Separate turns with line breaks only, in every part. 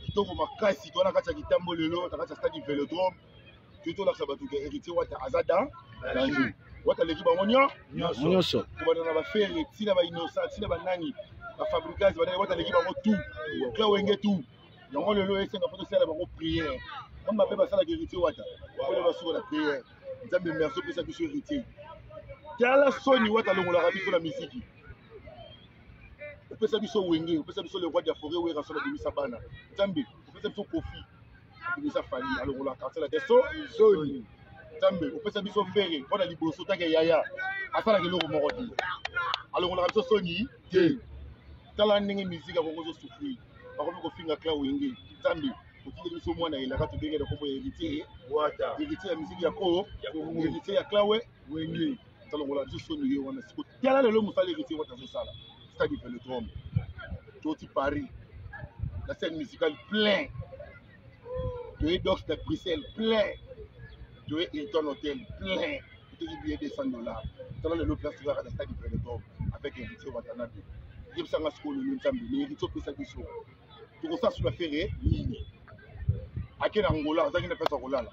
kitoko makasi tona kati ya kitambo lelo na kati ya stade Vélodrome tuto la sabatu ke héritier wata azada danger wata leki bango nyonso kubana na ba fere tina ba innocent tina ba nani ba fabricants ba wata leki bango tout cla wenge tout yango lelo esenga foto sala bango prière on m'a fait passer la héritier wata pour le sur la prière nzambe merci pour sa biso héritier tala soni wata longola rabiso la musique opesa biso wenge opesa biso le roi de la forêt ou rasola de misabana nzambe opesa biso kofi bisa fali alongola quartier la teso soni nzambe opesa biso fere mpona liboso take yaya asala keloko moko te alongola biso soni te tala ndenge musique akongo zo souffrir bakomi kofinga cla wenge nzambe otili biso mwana elaka tobengela kombo héritier wata héritier ya musique ya ko héritier ya cla wenge talongola biso soni yo wana siko tala lelo musala héritier wata zo sala stade Vélodrome tout Paris la scène musicale plein de Dox de Bruxelles plein de Hilton Hotel plein de billets de $100 dans le place de la stade Vélodrome avec héritier Watanabe il s'en a ce qu'on nous ensemble les héritiers pour ça qui sont tout ça sur la ferrée ligne à quel Angola ça qui n'a pas ça Angola là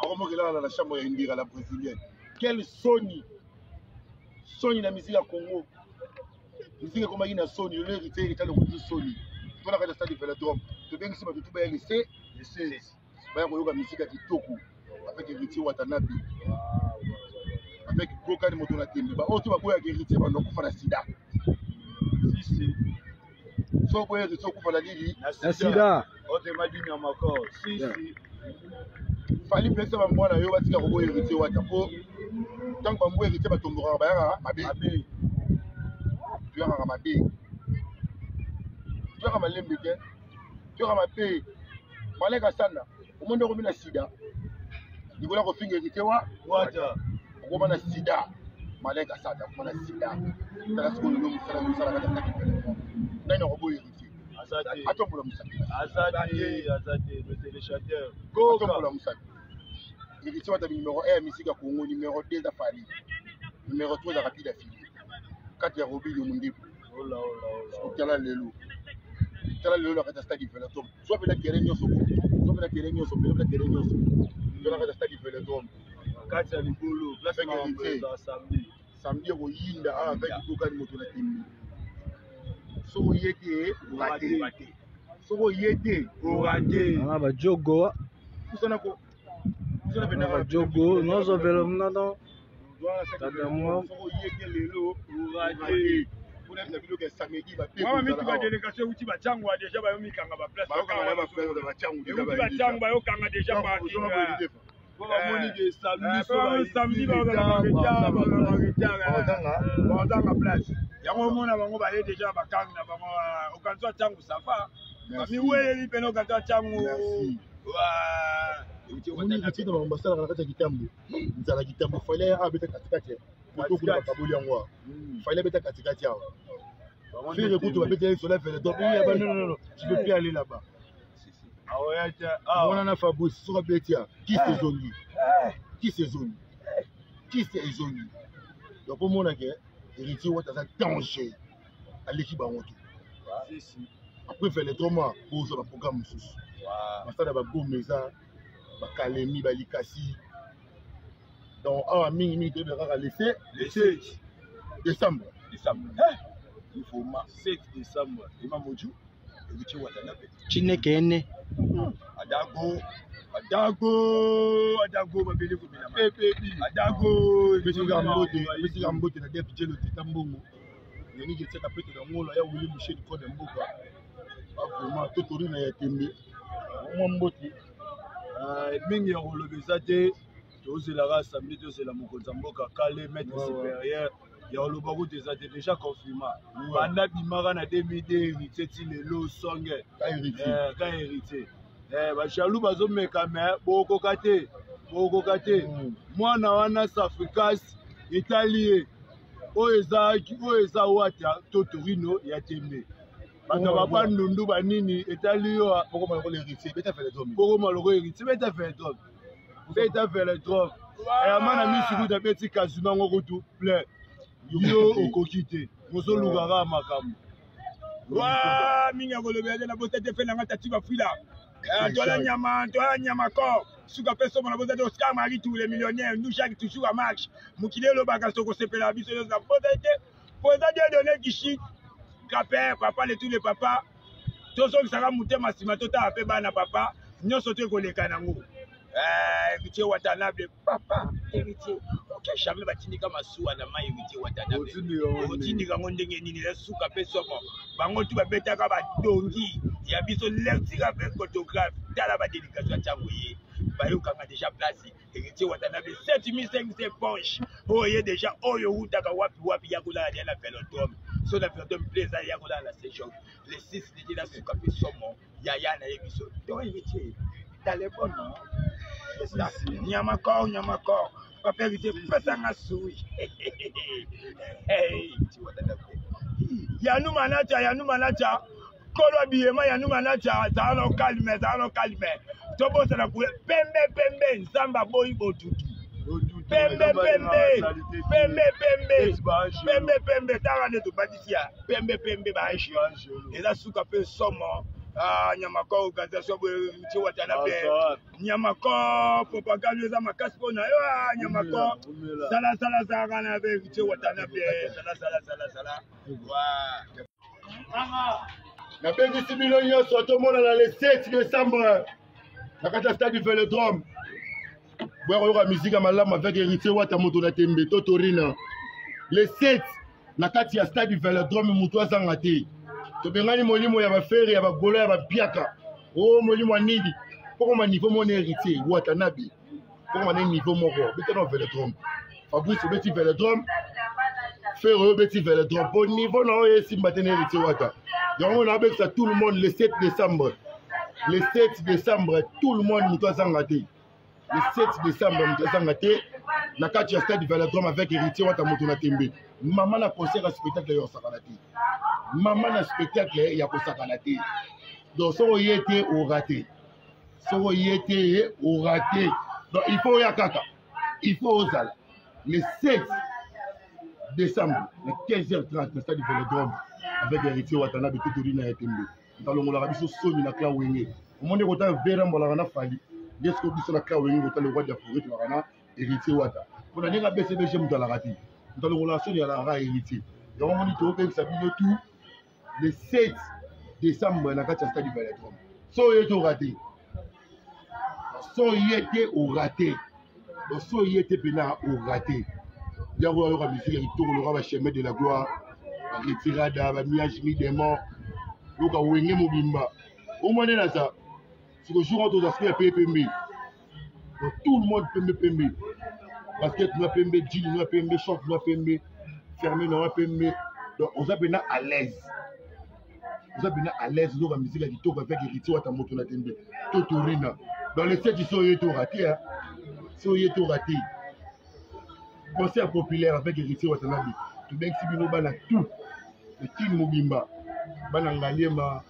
alors là la chambre indira la brésilienne quel Sony la musique à Congo musique comme il na Sony le héritier est le petit Sony pour la stade Vélodrome tu bien que c'est pas tout bien laissé baya koyoka musique ya kitoko avec héritier Watanabe avec Kokani moto na tembe ba oto bakoya héritier bando kufa na sida si so boye héritier kufa na lili
na sida
ote madini ya makor si
fali pesa ba mwana yo batika ko boye héritier wata po tant ba mboye héritier batomboka ba mabe tuyaka mabe tuyaka malembe te tuyaka mabe maleka sana omonde ko mina sida nikola ko finga héritier wata ko na sida maleka sana ko na sida tala ko no musala kata nani ko boye héritier
azate
atombola musaki
azate le téléchargeur
atombola musaki héritier wata numéro 1 musique ya Congo numéro 2 za Fali numéro 3 za Rapide Affili 4 ya Robi yo mundipo tala lelo la kata stade Vélodrome soit peut-être terrain nyonso soit peut-être terrain nyonso peut-être terrain nyonso la kata stade Vélodrome
kati ya libolo place ma
samedi oyinda avec Kokani moto na tembe so yete raté so yete raté
na ba jogo
kusana bena
ba jogo nozo Vélodrome non
tadamo so yete lelo raté pour être biloko ya samedi ba pe
mama miti ba délégation uti ba chango déjà ba yo mikanga ba place
ba kanga ba place ba chango
déjà ba chango ba yo kanga déjà ba moni de samedi ba ba place yango mona bango ba ye déjà ba kanga bango okanzo chango safa mi wele peno kanzo chango
Moni katika mambasala na kati ya kitambo nzala kitambo fallait abeta katikati pour tout bakaboli yango fallait beta katikati yao fille écoute va beta sur la Vélodrome non je peux plus aller là-bas on en a Fabrice sur Betia qui se zoni donc pour mon que héritier wata ça danger à l'équipe en retour après Vélodrome pour le programme sous ça ba gomeza ba kalemi ba likasi donc mingi de laisser
le 7
décembre
il faut 7 décembre Imam Moju héritier Watanabe
Chinekene
adago babele ko bina pepe adago
bisika mbote na def jelo tambongo yeni getse ka pete na ngolo ya wuli Michel ko de mboka vraiment totori na ya tembe mo mbote
mingi ya kolobeza te tozelaka samedi tozela mokonzi mboka kale maître supérieur ya koloba kuti eza te déjà confirma banda bimaka na 2002 héritier ti lelo songe ka héritier bachalou bazomeka me bokoka te mwana wana safricas italie oyo eza wata totorino ya tembe bato bapa ndundu banini etali yo
pokoma loko héritier beta Vélodrome
beta Vélodrome eyamana misikuta beti kazuma ngo kutu plein yo okoki te mozolukaka makambo Wa minga kolobela na bosa te fena ngata tiba fila. Dola nyama ko. Suka peso na bosa te Oscar Marie tous les millionnaires, nous chaque toujours à match. Mukile lo baka soko sepela biso na bosa te. Bosa te donner kishi. Kapé papa les tous les papas. Tozo saka mutema sima tota ape bana papa. Nyoso te koleka nango. Héritier Watanabe, papa, héritier. Ok, jamais batindika masuwa na ma héritier Watanabe. Otindika ngondenge nini la suka pe somo. Bango tu babetaka ba dongi. Ya biso lecture avec photographe. Tala ba dédication tsangoye. Bayoka nga déjà place. Héritier Watanabe 7500 ponches. Oye déjà oyo utaka wapi yakula ya la velodrome. So la velodrome plaisir yakula la séjour. Les 6 de la suka pe somo. Yaya na yebiso. Donc héritier. Téléphone non. Nyamakor, papa héritier, pesanga soui. Hey, tu vois Yanou manacha, kolo biyema Yanou manacha, ça no calme. Tobo ça na poule, pembe, nzamba boy botutu. Pembe, tara de badisia, pembe baïchi. Et là souka pe somo. Nyamako organisation Héritier Watanabe. Nyamako propagande za makasi pona yo Nyamako. Sala na Héritier Watanabe. Sala.
Na bengi similo nyonso tomona na le 7 décembre. Na kata stade du Vélodrome. Boya koyoka musique ya malamu avec Héritier Wata moto na tembe Totorina. Le 7 na kati ya stade du Vélodrome mutu azanga te. Tobengani molimo ya bafere ya bagolo ya bapiaka. Oh molimo anidi. Poko ma niveau mon héritier Watanabe. Poko ma niveau moko. Bete no Vélodrome. Fabrice beti Vélodrome. Ferro beti Vélodrome. Pour niveau na oye simbatene héritier Wata. Donc on a ça tout le monde le 7 décembre. Le 7 décembre tout le monde muto zangate. Le 7 décembre muto zangate. Na kati ya stade Vélodrome avec héritier Wata moto na tembe. Maman na concert à spectacle yo sakalati. Maman na spectacle ya kosakana te. Donc so yete au raté. Donc il faut ya kaka. Il faut osala. Le 7 décembre, le 15h30 le stade du Vélodrome avec Héritier Watanabe Totorina ya tembe. Ntalongola biso soni na kla wenge. Omonde kota vera mbola na fali. Desko biso na kla wenge kota le roi de forêt to kana Héritier Wata. Pona ninga BCBG mutala rati. Ntalongola soni ya la ra Héritier. Donc on dit to que ça bino tout le 7 décembre na kati ya stade du Vélodrome. So yete au raté. So yete pena au raté. Yago yo ka musique ya kitoko le roi chemin de la gloire. Retirada ba miage mi des morts. Yo ka wenge mobimba. Au moins na ça. Si le jour on doit faire PPM. Donc tout le monde PPM. Basket no PPM, jean no PPM, short no PPM, fermé no PPM. Donc on s'appelle à l'aise. Vous avez bien à l'aise dans la musique qui tourne avec Héritier Wata moto na tembe Totorina. Dans les 7 ils sont raté hein. Ils raté. Concert populaire avec Héritier Watanabe. Tout bien si bino bana tout. Le team Mobimba. Bana Ngaliema,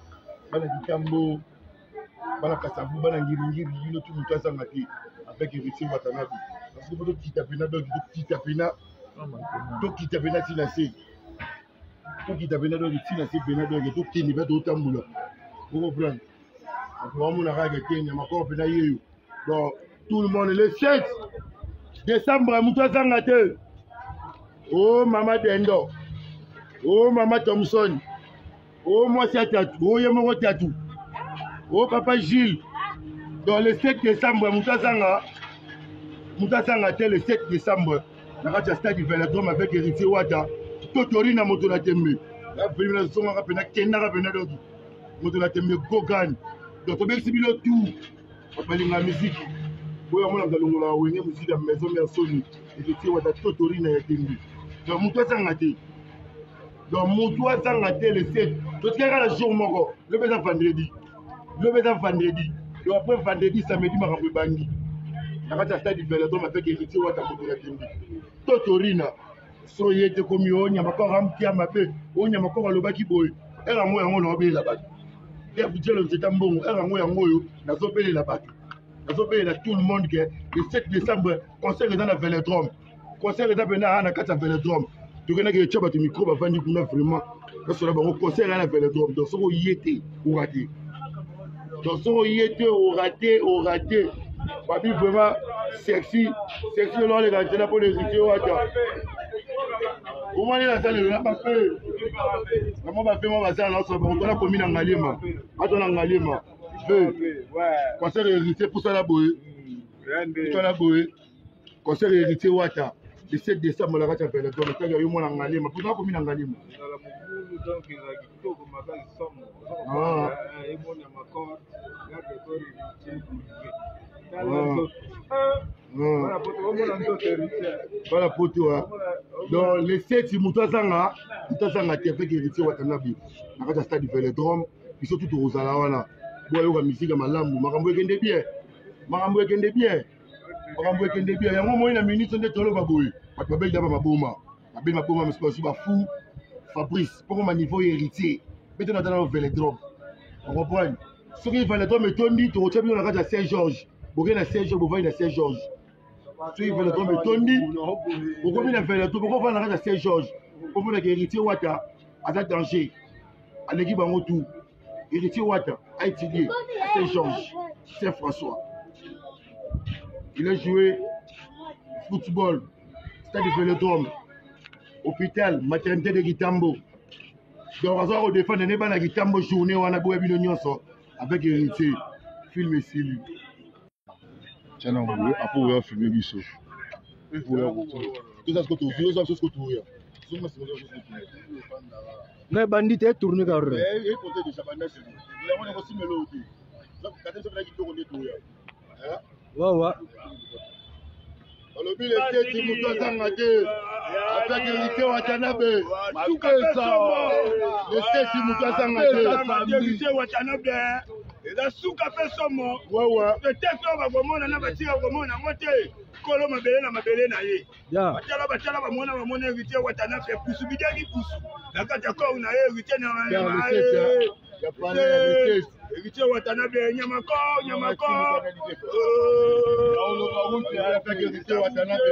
bana Dikambo, bana Kasavu, bana Ngiri, bino tout mutu asangati avec Héritier Watanabe. Parce que vous qui tapez na donc qui tapez na sinase. Qui t'a venu dans le Tina, c'est venu dans le tout qui n'est pas d'autant moula. Vous comprenez? On a regardé Kenya, ma copie d'ailleurs. Donc, tout le monde, le 7 décembre, Moutoua Zangate. Oh, Maman Dendo. Oh, Maman Thompson. Oh, moi, c'est Tatou. Oh, Yamoro Tatou. Oh, Papa Gilles. Donc, le 7 décembre, Moutoua Zangate, le 7 décembre, on a stade du Vélodrome avec Héritier Wata. Totorina moto na tembe. La première songa rapena kenda rapena doki. Moto na tembe Gogan. Donc on exhibilo tout. On parle de la musique. Boya mona ngalongola wenge musique ya maison mère Sony. Héritier Wata Totorina ya tembe. Donc moto sangate. Donc moto sangate le 7. Donc il y a le jour moko. Le beza vendredi. Donc après vendredi samedi makambo bandi. Na kata stade du Vélodrome avec Héritier Wata moto na tembe. Totorina. So yete komi onyamako ramkia mabe onyamako alobaki boy era ngo yango na obela bato ya bujelo nzeta mbongo era ngo yango yo nazobelela bato nazobelela tout le monde que le 7 décembre concert dans la Vélodrome concert dans bena na kata Vélodrome tokena ke choba tu micro bavandi kuna vraiment parce que là on concert à la Vélodrome donc son y était ou raté donc son y était ou raté papi vraiment sexy lors les gars là pour les héritiers ou attends comment est la salle là pas fait comment va faire moi ça là on doit la commune en Ngalema attends en Ngalema concert héritier pour ça la boue pour la boue concert héritier ou attends le 7 décembre, la radio a fait le tour. Il y a eu mon Angalé, mais pourquoi comme il Angalé? Voilà pour toi. Donc, le 7, il m'a dit que héritier Watanabe, la radio stade du Vélodrome, ils sont tous aux Alawana. Bon, il y a une musique à ma lambe, Marambo est bien. Marambo est bien. Il y a un moment, il a ministre de Tolo Baboui. Je vais d'abord ma boma. Je vais ma suis fou. Fabrice, pour mon niveau héritier. Maintenant, dans le Vélodrome. On comprend. Ce qui est Vélodrome est tondi, tu retiens bien la radio à Saint-Georges. Vous voyez la Saint-Georges, vous voyez la Saint-Georges. Ce qui est Vélodrome est tondi, vous voyez la Vélodrome, vous voyez la radio à Saint-Georges. Vous voyez l'héritier Ouattara à danger. À l'équipe en retour. Héritier Ouattara a étudié à Saint-Georges, Saint-François. Il a joué football, stade du Vélodrome, hôpital, maternité de Gitambo. Donc, on va défendre les gens de Gitambo journée où on a beau avec héritier, film et Sili. Tiens, on va après filmer l'issue. Tout ça, c'est ce que tu veux.
Mais bandit est tourné car. Ouais.
Le but est de nous engager avec l'héritier Watanabe. Le 7 nous engager.
L'héritier Watanabe. La souka fait son mot. Peut-être qu'on va voir na bâtir comment na monter. Kolo mabele na ye.
Ya.
Batala ba mona héritier Watanabe pousu bidaki pousu. La kata ko na héritier na. Héritier Watanabe nyamako.
Héritier Watanabe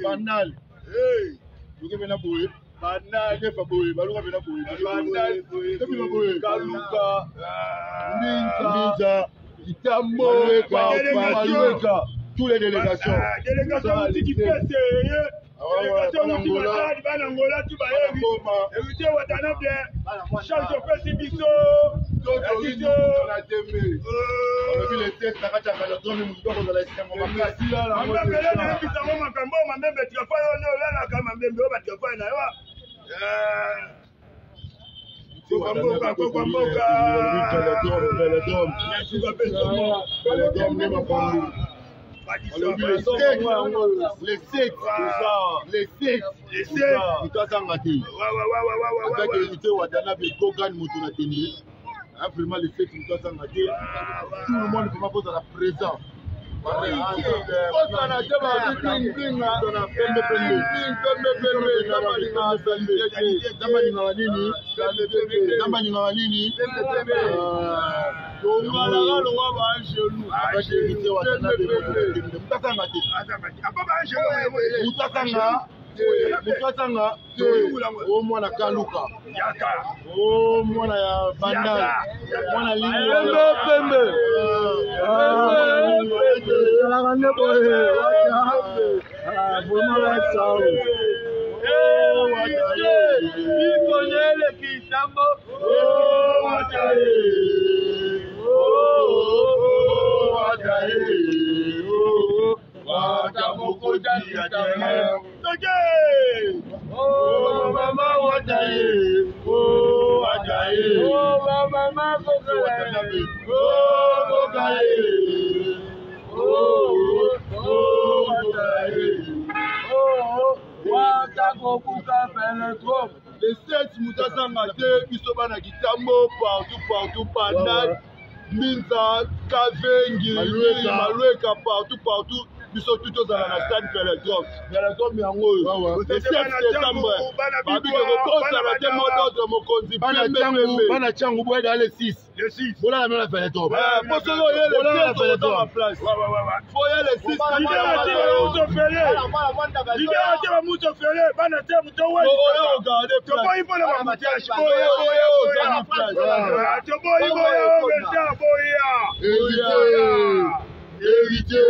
banal. Kaluka, Minza, Itambo, tous les délégations.
Délégation qui fait Angola, tout va héritier Watanabe, change de précipice.
Vraiment, les faits qui nous ont engagés, tout le monde ne peut pas poser la présence. Oh mwana Kaluka, oh mwana ya Bandal, mwana Lingo Pembe, oh mama Wataye, oh Wataye, oh mama Wataye, oh Wataye, oh Wataye, oh Watakokuka Vélodrome. Les 7 Moutassangate, Bisobana Gitambo, partout, Pandal, Minza, Kavengi, Maloueka, partout.
biso tout tozala na stade Velodrome yango oyo le 7 septembre babike kokosala te mototo mokonzi
bana tiangu boye dans le 6 bola na Velodrome
poso oyo le 7 dans la place foye le 6 bana te muto wewe oyo garde place
héritier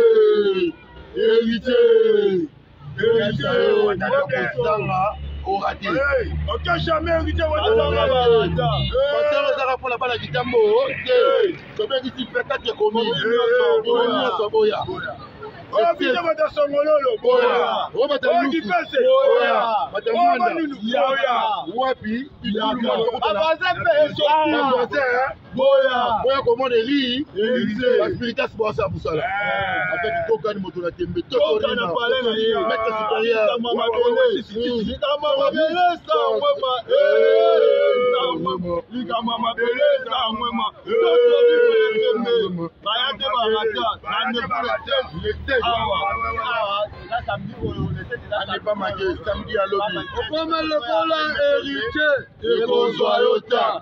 ok jamais hérité
pour la balle qui tambo ici fait 4 commis boya
Obita batasongololo boya. Okipese boya. Batamanda boya.
Wapi
boya.
Boya commande riz. La spiritas boya ça pour ça là. Avec du coca ni moto la tembe.
Coca na parler na ye.
Mettre supérieur.
Mama bele. Mama bele ça mwema. Lika mama bele ça mwema. Bayate barata. Nande barata.
Pas manqué samedi à lobby.
Comme le volant héritier,
et qu'on soit au tas.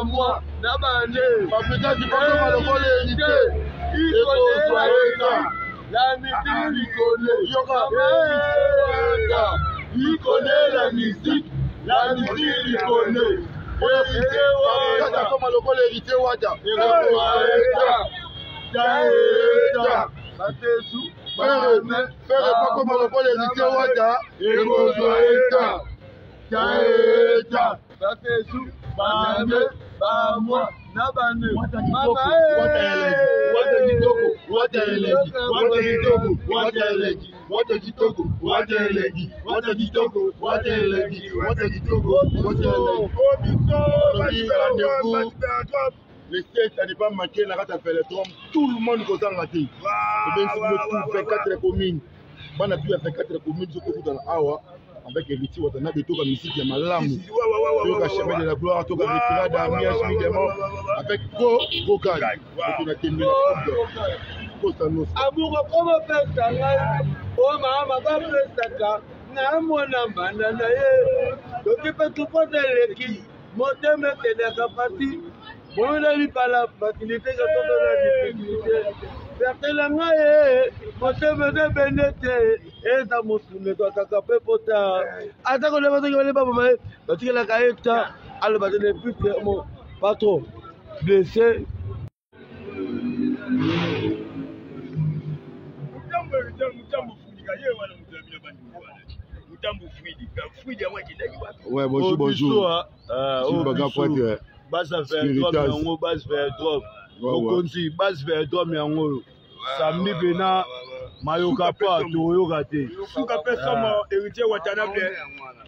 Moi, Nabane,
Papita du Papa, le volant héritier, et qu'on soit au tas.
La musique, il connaît la musique, la musique, il connaît.
Comme le volant héritier, Wada. Faire pas comme le volant héritier, Wada. Et qu'on soit au tas. Le siège, ça n'est pas manqué, la rate a fait le trompe. Tout le monde peut s'en rater. Et bien, si vous fait 4 communes, on a pu faire 4 communes, je peux dans l'Awa, avec héritier, on a des tours comme ici, qui est malam. Tour à chemin de la gloire, tour à retirade, Amia, Chimidemo, avec gros calme. On a terminé la coupe.
Amour, comme on fait ça, oh maman, va faire ça, n'a mon amanda, donc il peut tout prendre l'équipe, monter, mettre des capacités. On a dit par la facilité que on a difficulté. Certains langues, on se met bénété, et ça m'a soumis dans ta capée pour ta. Attends, on va te pas maman, parce que la caïta, elle va donner plus que mon patron. Blessé.
Ouais, bonjour, bonjour.
Base Velodrome, base Velodrome. Okonzi base Velodrome yango. Samedi bena mayoka pa toyoka te. Suka pe somo héritier Watanabe.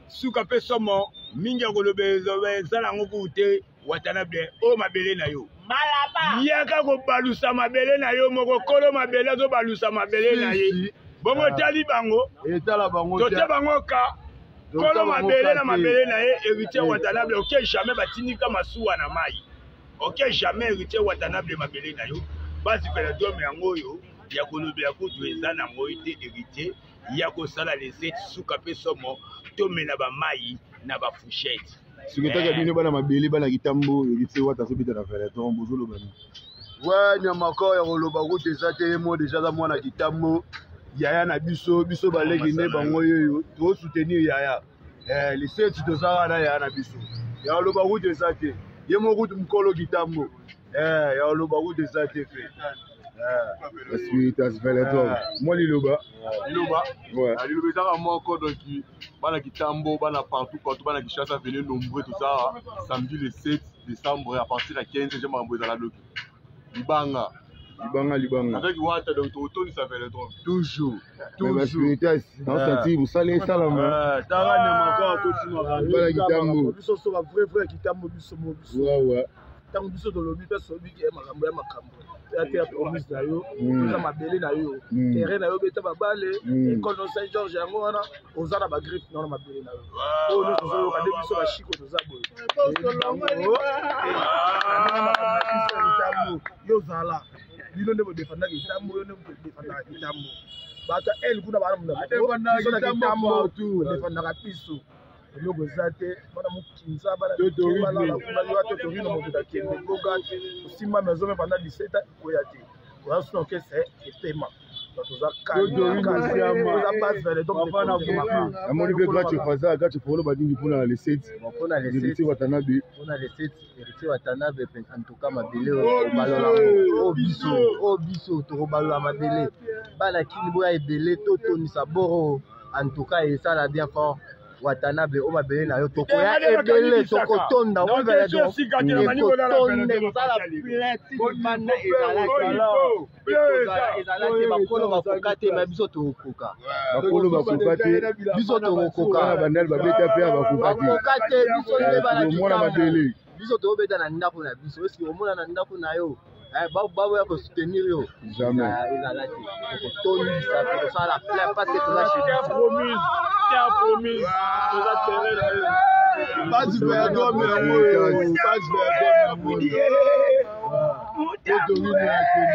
Suka pe somo mingi ngolobe zala ngo te Watanabe o mabele na yo. Malaba. Yaka ko balusa mabele na yo moko kolo mabele zo balusa mabele na ye. Bongo tali bango. Etala bango. Tote bango ka. Kolo mabele na mabele na ye héritier Watanabe ok jamais batinika masuwa na mai. Ok jamais héritier Watanabe mabele na yo. Basi Velodrome yango yo ya kolobe ya kutu eza na moite héritier ya ko sala les 7 suka pe somo to mena ba mai na ba fourchette.
Sikutaka bino bana mabele bana kitambo héritier Wata sobita na Velodrome bozolo bani.
Ouais nyama ko ya koloba ko déjà te mo déjà za mwana kitambo. Yaya na biso baleki ne bango yoyo to soutenir Yaya les 7 tozala na Yaya na biso ya loba route ezate ye mo route mkolo kitambo ya loba route ezate fe
la suite à Velodrome moi liloba ouais
liloba ezaka moko donc bana kitambo bana partout bana Kinshasa venir nombreux tout ça samedi le 7 décembre à partir de 15 j'aime emboza la loki Libanga. Avec Wata, donc autour ça fait le droit. Toujours.
La spiritualité, dans ce type, vous salez ça là, man.
Tarane, ma part, continue à
Voilà, Kitambo.
Nous sommes un vrai Kitambo, nous sommes.
Ouais.
ntango biso tolobi mpe sobi ke makambo ya makambo ya te ya promise na yo oza mabele na yo terrain na yo beta babale école no Saint George yango wana oza na bagriffe na mabele na yo oyo nyonso ozoyoka nde biso bashiko toza boye yo ozala bino nde bodefandaka itambo yo nde bodefandaka itambo bato ele kuna bana munaitambo odefandaka biso eloko eza te bana mokinza bana kuna totorino moto akende goga osimba maison me pendant 17 ans ekoya te oya sino ke se epema
amoni mpe gache faza gache polo badingi mpona le 7 héritier Watanabe
en tout cas mabele o biso tokobalola mabele bana kini boya ebele totonisa boro en tout cas esala bien fort Watanabe o mabele na yo tokoya ebele tokotonda ozala ekotonde sala pleti bana ezalaki bakolo bakoka te ma biso tokoka
te
biso tokoka
bandali babeta mpe
bakoka te biso nde bana
mwana mabele
biso tobeta na ndako na biso eske omona na ndako na yo baboya kosoutenir yo ezalaki tokotondisa tokosala plein parce que toza chez
promise toza terrain na yo pas verdome yango pas verdome yango